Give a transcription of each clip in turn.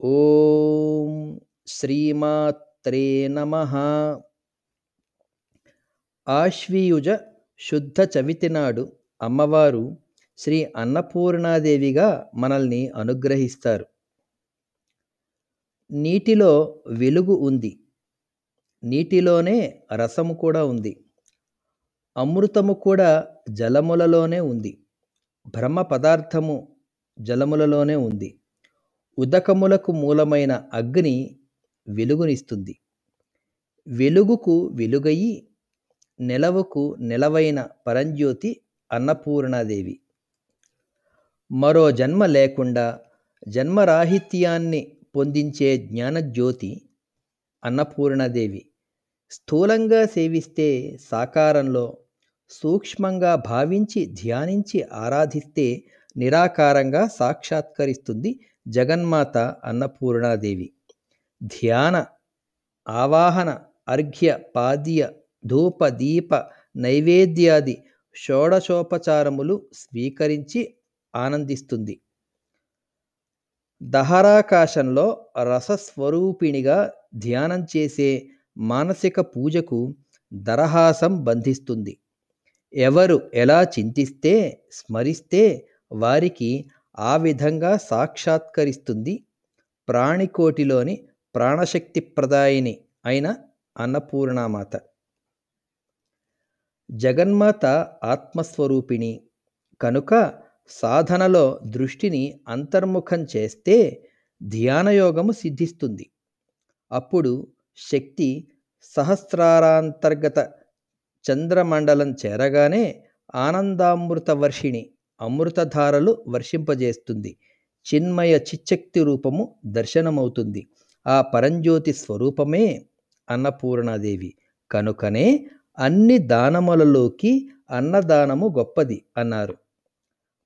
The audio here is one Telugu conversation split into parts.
ఓం శ్రీమాత్రే నమః. ఆశ్వీయుజ శుద్ధ చవితి నాడు అమ్మవారు శ్రీ అన్నపూర్ణాదేవిగా మనల్ని అనుగ్రహిస్తారు. నీటిలో వెలుగు ఉంది, నీటిలోనే రసము కూడా ఉంది, అమృతము కూడా జలములలోనే ఉంది, బ్రహ్మ పదార్థము జలములలోనే ఉంది. ఉదకములకు మూలమైన అగ్ని వెలుగునిస్తుంది. వెలుగుకు వెలుగయి నెలవుకు నెలవైన పరంజ్యోతి అన్నపూర్ణాదేవి. మరో జన్మ లేకుండా జన్మరాహిత్యాన్ని పొందించే జ్ఞానజ్యోతి అన్నపూర్ణాదేవి. స్థూలంగా సేవిస్తే సాకారంలో, సూక్ష్మంగా భావించి ధ్యానించి ఆరాధిస్తే నిరాకారంగా సాక్షాత్కరిస్తుంది జగన్మాత అన్నపూర్ణాదేవి. ధ్యాన, ఆవాహన, అర్ఘ్య, పాద్య, ధూప, దీప, నైవేద్యాది షోడశోపచారములు స్వీకరించి ఆనందిస్తుంది. దహరాకాశంలో రసస్వరూపిణిగా ధ్యానం చేసే మానసిక పూజకు దరహాసం బంధిస్తుంది. ఎవరు ఎలా చింతిస్తే, స్మరిస్తే వారికి ఆ విధంగా సాక్షాత్కరిస్తుంది ప్రాణికోటిలోని ప్రాణశక్తి ప్రదాయిని అయిన అన్నపూర్ణామాత. జగన్మాత ఆత్మస్వరూపిణి కనుక సాధనలో దృష్టిని అంతర్ముఖం చేస్తే ధ్యానయోగము సిద్ధిస్తుంది. అప్పుడు శక్తి సహస్రారాంతర్గత చంద్రమండలం చేరగానే ఆనందామృత వర్షిణి అమృతధారలు వర్షింపజేస్తుంది. చిన్మయ చిచ్చక్తి రూపము దర్శనమవుతుంది. ఆ పరంజ్యోతి స్వరూపమే అన్నపూర్ణాదేవి. కనుకనే అన్ని దానములలోకి అన్నదానము గొప్పది అన్నారు.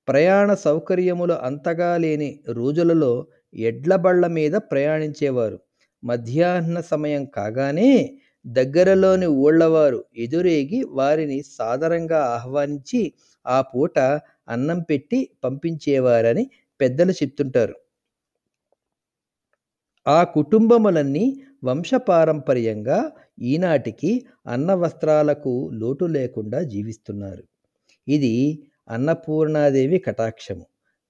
ప్రయాణ సౌకర్యములు అంతగా లేని రోజులలో ఎడ్లబళ్ల మీద ప్రయాణించేవారు. మధ్యాహ్న సమయం కాగానే దగ్గరలోని ఊళ్ళవారు ఎదురేగి వారిని సాదరంగా ఆహ్వానించి ఆ పూట అన్నం పెట్టి పంపించేవారని పెద్దలు చెప్తుంటారు. ఆ కుటుంబములన్నీ వంశపారంపర్యంగా ఈనాటికి అన్న వస్త్రాలకు లోటు లేకుండా జీవిస్తున్నారు. ఇది అన్నపూర్ణాదేవి కటాక్షము.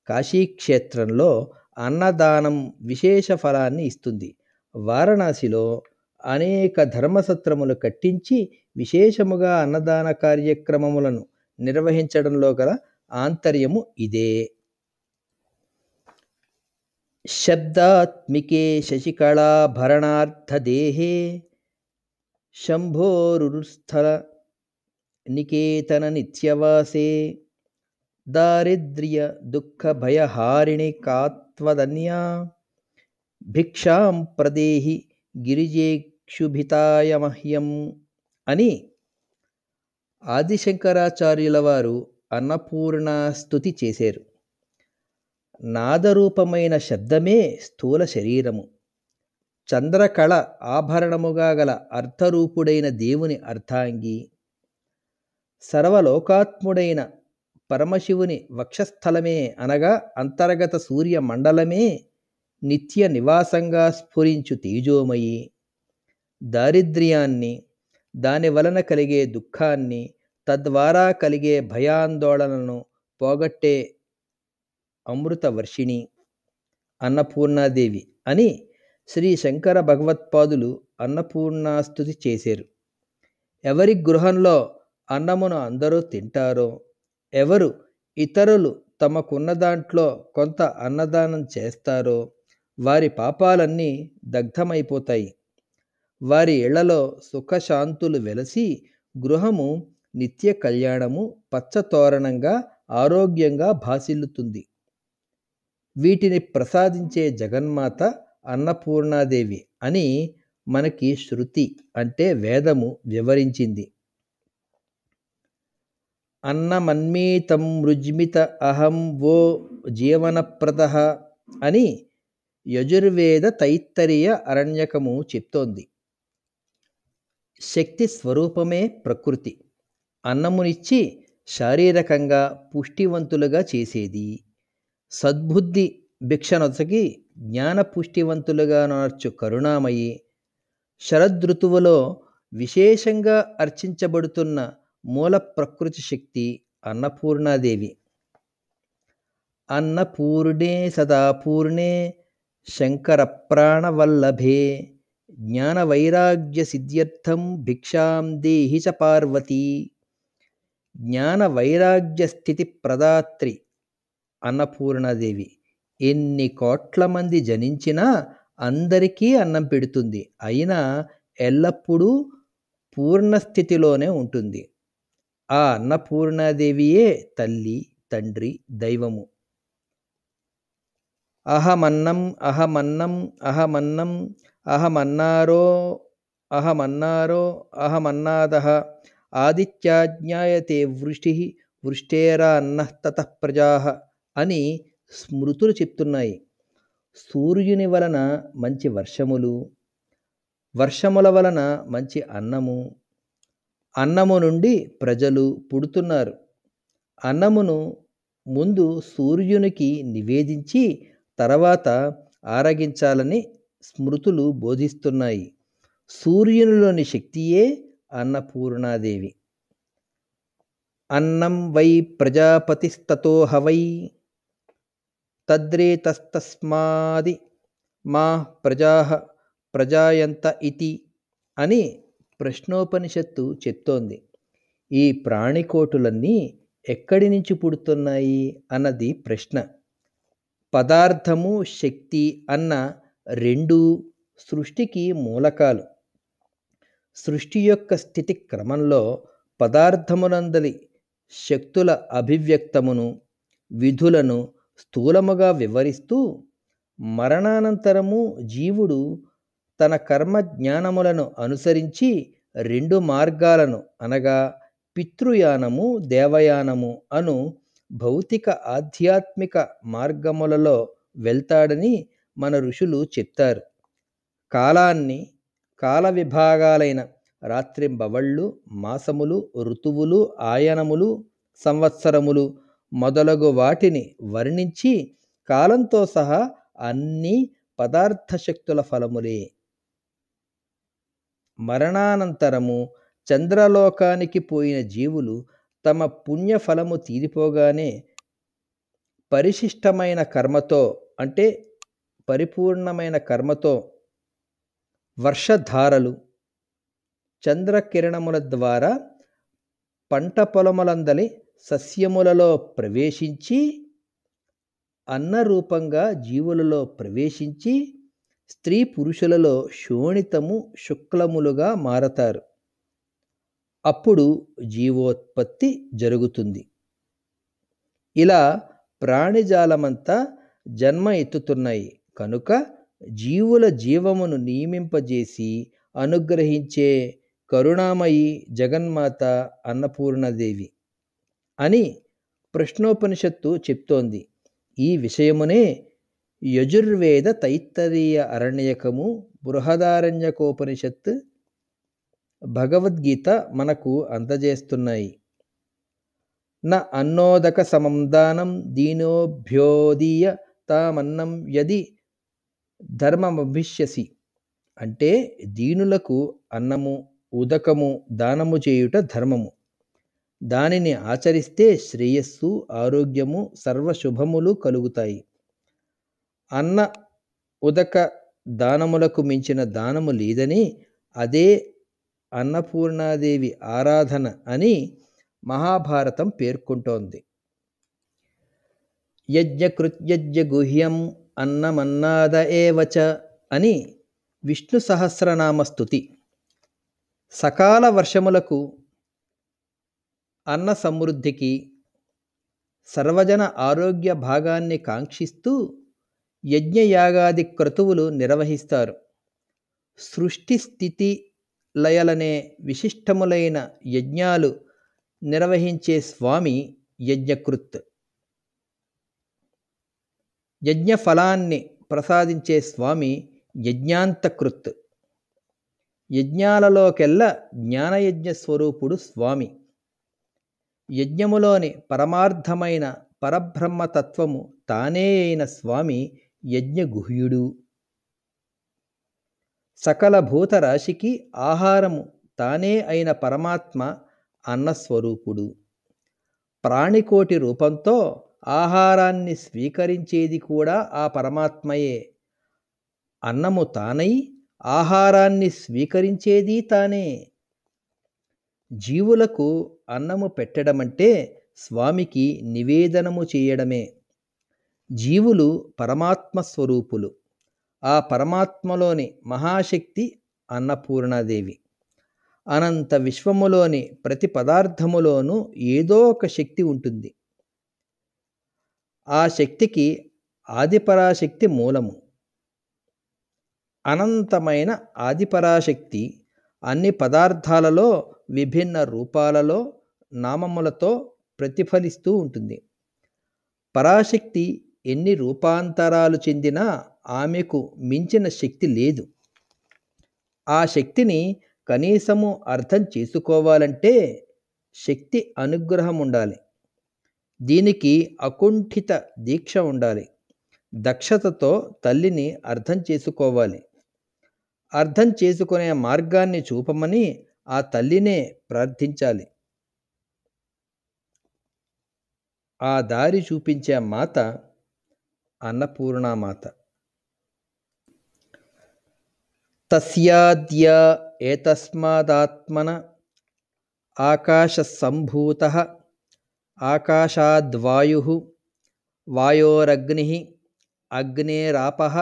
కాశీక్షేత్రంలో అన్నదానం విశేష ఫలాన్ని ఇస్తుంది. వారణాసిలో అనేక ధర్మసత్రములు కట్టించి విశేషముగా అన్నదాన కార్యక్రమములను నిర్వహించడంలో గల ఆంతర్యము ఇదే. శబ్దాత్మికే శశికళాభరణార్థదేహే శంభోరుస్థల నికేతన నిత్యవాసే దారిద్ర్య దుఃఖ భయహారిణి కాత్వదన్యా భిక్షాం ప్రదేహి గిరిజేక్షుభితాయ మహ్యం అని ఆదిశంకరాచార్యుల వారు అన్నపూర్ణ స్తుతి చేశారు. నాదరూపమైన శబ్దమే స్థూల శరీరము. చంద్రకళ ఆభరణముగా గల అర్థరూపుడైన దేవుని అర్ధాంగి. సర్వలోకాత్ముడైన పరమశివుని వక్షస్థలమే అనగా అంతర్గత సూర్య మండలమే నిత్య నివాసంగా స్ఫురించు తేజోమయి. దారిద్ర్యాన్ని, దాని వలన కలిగే దుఃఖాన్ని, తద్వారా కలిగే భయాందోళనలను పోగొట్టే అమృత వర్షిణి అన్నపూర్ణాదేవి అని శ్రీ శంకర భగవత్పాదులు అన్నపూర్ణాస్తుతి చేశారు. ఎవరి గృహంలో అన్నమును అందరూ తింటారో, ఎవరు ఇతరులు తమకున్న దాంట్లో కొంత అన్నదానం చేస్తారో వారి పాపాలన్నీ దగ్ధమైపోతాయి. వారి ఇళ్లలో సుఖశాంతులు వెలసి గృహము నిత్య కళ్యాణము పచ్చతోరణంగా ఆరోగ్యంగా భాసిల్లుతుంది. వీటిని ప్రసాదించే జగన్మాత అన్నపూర్ణాదేవి అని మనకి శృతి అంటే వేదము వివరించింది. అన్నమన్మీతం మృజ్మిత అహం వో జీవనప్రదః అని యజుర్వేద తైత్తరీయ అరణ్యకము చెప్తోంది. శక్తి స్వరూపమే ప్రకృతి. అన్నమునిచ్చి శారీరకంగా పుష్టివంతులుగా చేసేది. సద్బుద్ధి భిక్షనొసగి జ్ఞానపుష్టివంతులుగా నర్చు కరుణామయి, శరదృతువులో విశేషంగా అర్చించబడుతున్న మూల ప్రకృతి శక్తి అన్నపూర్ణాదేవి. అన్నపూర్ణే సదాపూర్ణే శంకరప్రాణవల్లభే జ్ఞానవైరాగ్యసిద్ధ్యర్థం భిక్షాం దేహి చ పార్వతీ. జ్ఞానవైరాగ్యస్థితి ప్రదాత్రి అన్నపూర్ణాదేవి. ఎన్ని కోట్ల మంది జనించినా అందరికీ అన్నం పెడుతుంది. అయినా ఎల్లప్పుడూ పూర్ణస్థితిలోనే ఉంటుంది. ఆ అన్నపూర్ణాదేవియే తల్లి, తండ్రి, దైవము. అహమన్నం అహమన్నం అహమన్నం అహమన్నారో అహమన్నారో అహమన్నాదః ఆదిత్యాజ్ఞాయతే వృష్టిః వృష్టేరాన్నః తతః ప్రజాః అని స్మృతులు చెప్తున్నాయి. సూర్యుని వలన మంచి వర్షములు, వర్షముల వలన మంచి అన్నము, అన్నము నుండి ప్రజలు పుడుతున్నారు. అన్నమును ముందు సూర్యునికి నివేదించి తర్వాత ఆరగించాలని స్మృతులు బోధిస్తున్నాయి. సూర్యునిలోని శక్తియే అన్నపూర్ణాదేవి. అన్నం వై ప్రజాపతిస్తతో హవై తద్రేతస్తస్మాది మా ప్రజాః ప్రజాయంత ఇతి అని ప్రశ్నోపనిషత్తు చెప్తోంది. ఈ ప్రాణికోటులన్నీ ఎక్కడి నుంచి పుడుతున్నాయి అన్నది ప్రశ్న. పదార్థము, శక్తి అన్న రెండూ సృష్టికి మూలకాలు. సృష్టి యొక్క స్థితి క్రమంలో పదార్థమునందలి శక్తుల అభివ్యక్తమును, విధులను స్థూలముగా వివరిస్తూ మరణానంతరము జీవుడు తన కర్మ జ్ఞానములను అనుసరించి రెండు మార్గాలను అనగా పితృయానము, దేవయానము అను భౌతిక ఆధ్యాత్మిక మార్గములలో వెళ్తాడని మన ఋషులు చెప్తారు. కాలాన్ని కాల విభాగాలైన రాత్రింబవళ్ళు, మాసములు, ఋతువులు, ఆయనములు, సంవత్సరములు మొదలగు వాటిని వర్ణించి కాలంతో సహా అన్ని పదార్థ శక్తుల ఫలములే. మరణానంతరము చంద్రలోకానికి పోయిన జీవులు తమ పుణ్యఫలము తీరిపోగానే పరిశిష్టమైన కర్మతో అంటే పరిపూర్ణమైన కర్మతో వర్షధారలు, చంద్రకిరణముల ద్వారా పంట పొలములందలి సస్యములలో ప్రవేశించి అన్నరూపంగా జీవులలో ప్రవేశించి స్త్రీ పురుషులలో శోణితము శుక్లములుగా మారతారు. అప్పుడు జీవోత్పత్తి జరుగుతుంది. ఇలా ప్రాణిజాలమంతా జన్మ ఎత్తుతున్నాయి కనుక జీవుల జీవమును నియమింపజేసి అనుగ్రహించే కరుణామయి జగన్మాత అన్నపూర్ణాదేవి అని ప్రశ్నోపనిషత్తు చెప్తోంది. ఈ విషయమునే యజుర్వేద తైత్తరీయ అరణ్యకము, బృహదారణ్యకోపనిషత్, భగవద్గీత మనకు అందజేస్తున్నాయి. న అన్నోదక సమం దానం దీనోభ్యోదీయ తామన్నం యది ధర్మమభిష్యసి అంటే దీనులకు అన్నము, ఉదకము దానము చేయుట ధర్మము. దానిని ఆచరిస్తే శ్రేయస్సు, ఆరోగ్యము, సర్వశుభములు కలుగుతాయి. అన్న ఉదక దానములకు మించిన దానము లేదని, అదే అన్నపూర్ణాదేవి ఆరాధన అని మహాభారతం పేర్కొంటోంది. యజ్ఞకృత్యజ్ఞ గుహ్యం అన్నమన్నాద ఏవచ అని విష్ణు సహస్రనామ స్తుతి. సకాల వర్షములకు, అన్న సమృద్ధికి, సర్వజన ఆరోగ్య భాగాన్ని కాంక్షిస్తూ యజ్ఞయాగాది క్రతువులు నిర్వహిస్తారు. సృష్టి స్థితి లయలనే విశిష్టములైన యజ్ఞాలు నిర్వహించే స్వామి యజ్ఞకృత్. యజ్ఞ ఫలాన్ని ప్రసాదించే స్వామి యజ్ఞాంతకృత్. యజ్ఞాలలోకెల్లా జ్ఞానయజ్ఞ స్వరూపుడు స్వామి. యజ్ఞములోని పరమార్థమైన పరబ్రహ్మతత్వము తానే అయిన స్వామి యజ్ఞగుహ్యుడు. సకల భూతరాశికి ఆహారము తానే అయిన పరమాత్మ అన్నస్వరూపుడు. ప్రాణికోటి రూపంతో ఆహారాన్ని స్వీకరించేది కూడా ఆ పరమాత్మయే. అన్నము తానై ఆహారాన్ని స్వీకరించేది తానే. జీవులకు అన్నము పెట్టడమంటే స్వామికి నివేదనము చేయడమే. జీవులు పరమాత్మ స్వరూపులు. ఆ పరమాత్మలోని మహాశక్తి అన్నపూర్ణాదేవి. అనంత విశ్వములోని ప్రతి పదార్థములోనూ ఏదో ఒక శక్తి ఉంటుంది. ఆ శక్తికి ఆదిపరాశక్తి మూలము. అనంతమైన ఆదిపరాశక్తి అన్ని పదార్థాలలో విభిన్న రూపాలలో నామములతో ప్రతిఫలిస్తూ ఉంటుంది. పరాశక్తి ఎన్ని రూపాంతరాలు చెందినా ఆమెకు మించిన శక్తి లేదు. ఆ శక్తిని కనీసము అర్థం చేసుకోవాలంటే శక్తి అనుగ్రహం ఉండాలి. దీనికి అకుంఠిత దీక్ష ఉండాలి. దక్షతతో తల్లిని అర్థం చేసుకోవాలి. అర్థం చేసుకునే మార్గాన్ని చూపమని ఆ తల్లినే ప్రార్థించాలి. ఆ దారి చూపించే మాత అన్నపూర్ణామాత. తస్యాద్య ఏతస్మాదాత్మన ఆకాశసంభూతః ఆకాశాద్వాయుః వాయోరగ్నిః అగ్నేరాపః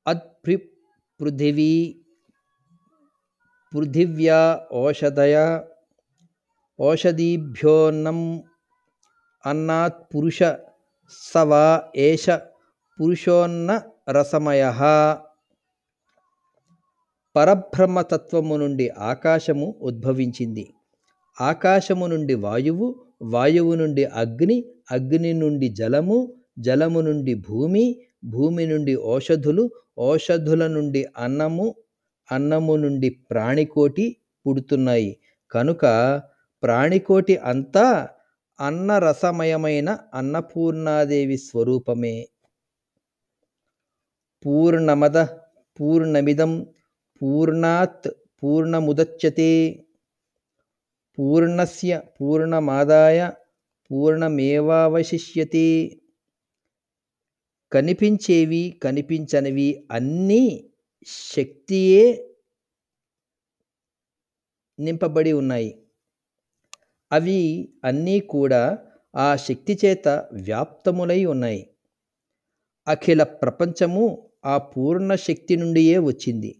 అద్పృథివీ పృథివ్యా ఓషధీభ్యోన్నం అన్నాత్ పురుష స వా ఏష పురుషోన్న రసమయః. పరబ్రహ్మతత్వము నుండి ఆకాశము ఉద్భవించింది. ఆకాశము నుండి వాయువు, వాయువు నుండి అగ్ని, అగ్ని నుండి జలము, జలము నుండి భూమి, భూమి నుండి ఓషధులు, ఓషధుల నుండి అన్నము, అన్నము నుండి ప్రాణికోటి పుడుతున్నాయి. కనుక ప్రాణికోటి అంతా అన్నరసమయమైన అన్నపూర్ణాదేవి స్వరూపమే. పూర్ణమద పూర్ణమిదం పూర్ణాత్ పూర్ణముదచ్యతే పూర్ణస్య పూర్ణమాదాయ పూర్ణమేవావశిష్యతే. కనిపించేవి కనిపించనివి అన్నీ శక్తియే నింపబడి ఉన్నాయి. అవి అన్నీ కూడా ఆ శక్తి చేత వ్యాప్తములై ఉన్నాయి. అఖిల ప్రపంచము ఆ పూర్ణ శక్తి నుండియే వచ్చింది.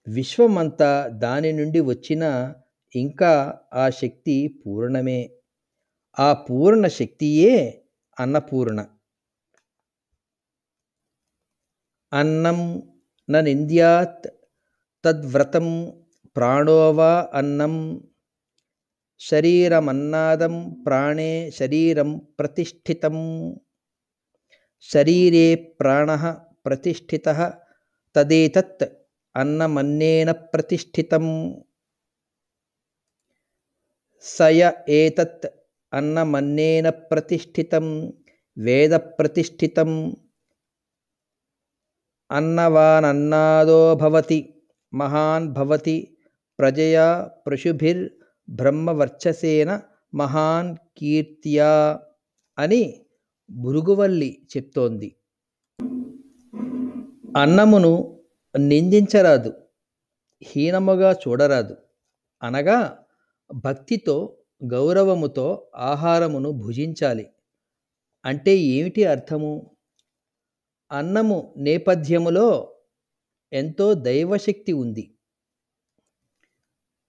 విశ్వమంతా దాని నుండి వచ్చినా ఇంకా ఆ శక్తి పూర్ణమే. ఆ పూర్ణ శక్తియే అన్నపూర్ణ. అన్నం న నింద్యాత్ తద్వ్రతం ప్రాణో వా అన్నం. శరీరమన్నాదం ప్రాణే శరీరం ప్రతిష్ఠితం. శరీరే ప్రాణః ప్రతిష్ఠితః తదేతత్ అన్నమన్నేన ప్రతిష్ఠితం. సయ ఏతత్ అన్నమన్నేన ప్రతిష్ఠితం వేద ప్రతిష్ఠితం. అన్నవానన్నాదో భవతి మహాన్ భవతి ప్రజయా పశుభిర్ బ్రహ్మవర్చసేన మహాన్ కీర్త్యా అని భృగువల్లి చెప్తోంది. అన్నమును నిందించరాదు, హీనముగా చూడరాదు. అనగా భక్తితో గౌరవముతో ఆహారమును భుజించాలి. అంటే ఏమిటి అర్థము? అన్నము నేపథ్యములో ఎంతో దైవశక్తి ఉంది.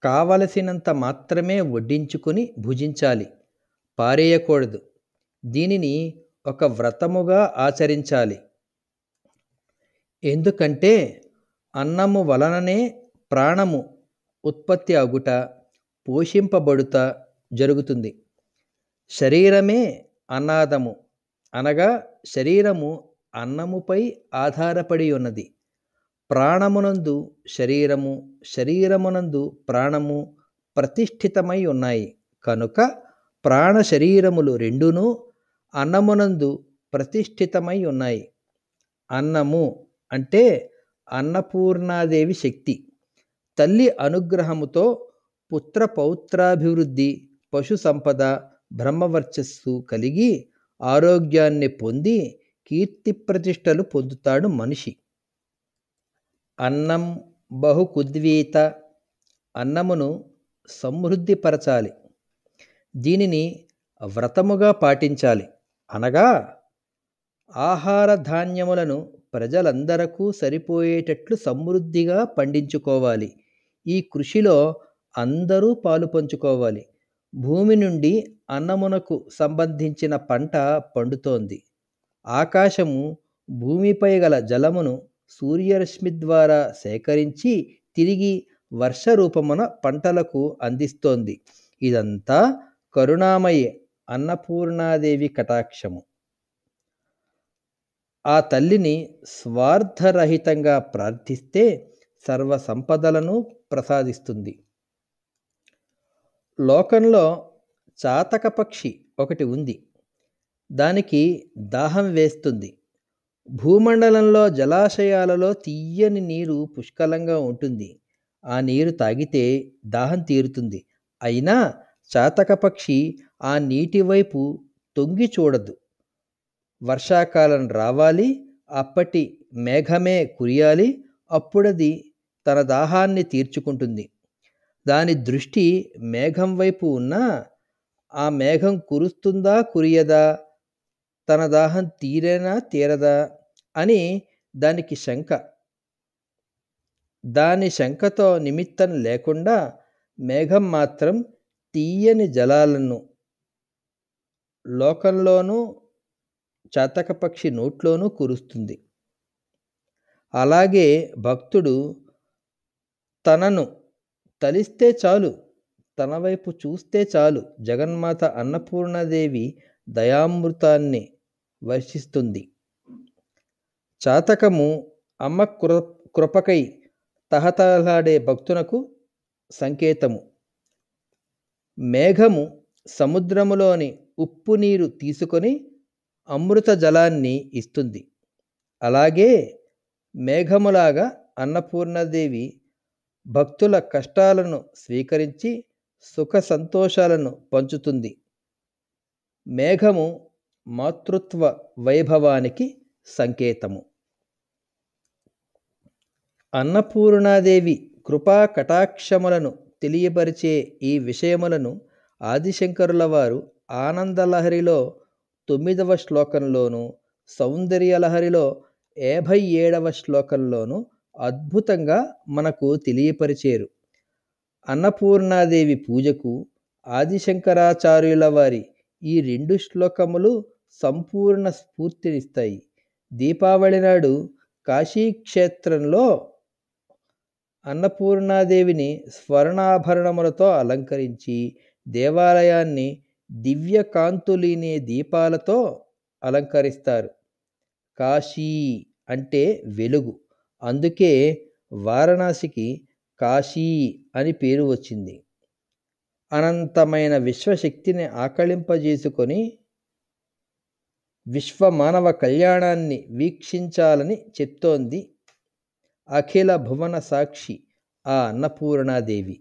కావలసినంత మాత్రమే వడ్డించుకొని భుజించాలి, పారేయకూడదు. దీనిని ఒక వ్రతముగా ఆచరించాలి. ఎందుకంటే అన్నము వలననే ప్రాణము ఉత్పత్తి అగుట, పోషింపబడుట జరుగుతుంది. శరీరమే అన్నాదము, అనగా శరీరము అన్నముపై ఆధారపడి ఉన్నది. ప్రాణమునందు శరీరము, శరీరమునందు ప్రాణము ప్రతిష్ఠితమై ఉన్నాయి. కనుక ప్రాణ శరీరములు రెండును అన్నమునందు ప్రతిష్ఠితమై ఉన్నాయి. అన్నము అంటే అన్నపూర్ణాదేవి శక్తి. తల్లి అనుగ్రహముతో పుత్ర పౌత్రాభివృద్ధి, పశు సంపద, బ్రహ్మవర్చస్సు కలిగి ఆరోగ్యాన్ని పొంది కీర్తి ప్రతిష్టలు పొందుతాడు మనిషి. అన్నం బహుకుద్వీత, అన్నమును సమృద్ధిపరచాలి. దీనిని వ్రతముగా పాటించాలి. అనగా ఆహార ధాన్యములను ప్రజలందరకు సరిపోయేటట్లు సమృద్ధిగా పండించుకోవాలి. ఈ కృషిలో అందరూ పాలు పంచుకోవాలి. భూమి నుండి అన్నమునకు సంబంధించిన పంట పండుతోంది. ఆకాశము భూమిపై గల జలమును సూర్యరశ్మి ద్వారా సేకరించి తిరిగి వర్ష రూపమున పంటలకు అందిస్తోంది. ఇదంతా కరుణామయి అన్నపూర్ణాదేవి కటాక్షము. ఆ తల్లిని స్వార్థరహితంగా ప్రార్థిస్తే సర్వ సంపదలను ప్రసాదిస్తుంది. లోకంలో చాతక పక్షి ఒకటి ఉంది. దానికి దాహం వేస్తుంది. భూమండలంలో జలాశయాలలో తీయని నీరు పుష్కలంగా ఉంటుంది. ఆ నీరు తాగితే దాహం తీరుతుంది. అయినా చాతక పక్షి ఆ నీటి వైపు తొంగి చూడదు. వర్షాకాలం రావాలి, అప్పటి మేఘమే కురియాలి, అప్పుడది తన దాహాన్ని తీర్చుకుంటుంది. దాని దృష్టి మేఘం వైపు ఉన్నా ఆ మేఘం కురుస్తుందా కురియదా, తన దాహం తీరేనా తీరదా అని దానికి శంక. దాని శంకతో నిమిత్తం లేకుండా మేఘం మాత్రం తీయని జలాలను లోకంలోనూ చాతక పక్షి నోట్లోనూ కురుస్తుంది. అలాగే భక్తుడు తనను తలిస్తే చాలు, తన వైపు చూస్తే చాలు, జగన్మాత అన్నపూర్ణాదేవి దయామృతాన్ని వర్షిస్తుంది. చాతకము అమ్మ కృపకై తహతహలాడే భక్తునకు సంకేతము. మేఘము సముద్రములోని ఉప్పు నీరు తీసుకొని అమృత జలాన్ని ఇస్తుంది. అలాగే మేఘములాగా అన్నపూర్ణాదేవి భక్తుల కష్టాలను స్వీకరించి సుఖ సంతోషాలను పంచుతుంది. మేఘము మాతృత్వ వైభవానికి సంకేతము. అన్నపూర్ణాదేవి కృపా కటాక్షములను తెలియపరిచే ఈ విషయములను ఆదిశంకరుల వారు ఆనందలహరిలో 9వ శ్లోకంలోనూ, సౌందర్యలహరిలో 57వ శ్లోకంలోనూ అద్భుతంగా మనకు తెలియపరిచేరు. అన్నపూర్ణాదేవి పూజకు ఆదిశంకరాచార్యుల వారి ఈ 2 శ్లోకములు సంపూర్ణ స్ఫూర్తినిస్తాయి. దీపావళి నాడు కాశీక్షేత్రంలో అన్నపూర్ణాదేవిని స్వర్ణాభరణములతో అలంకరించి దేవాలయాన్ని దివ్యకాంతులీనే దీపాలతో అలంకరిస్తారు. కాశీ అంటే వెలుగు. అందుకే వారణాసికి కాశీ అని పేరు వచ్చింది. అనంతమైన విశ్వశక్తిని ఆకళింపజేసుకొని విశ్వమానవ కళ్యాణాన్ని వీక్షించాలని చెప్తోంది అఖిల భువన సాక్షి ఆ అన్నపూర్ణాదేవి.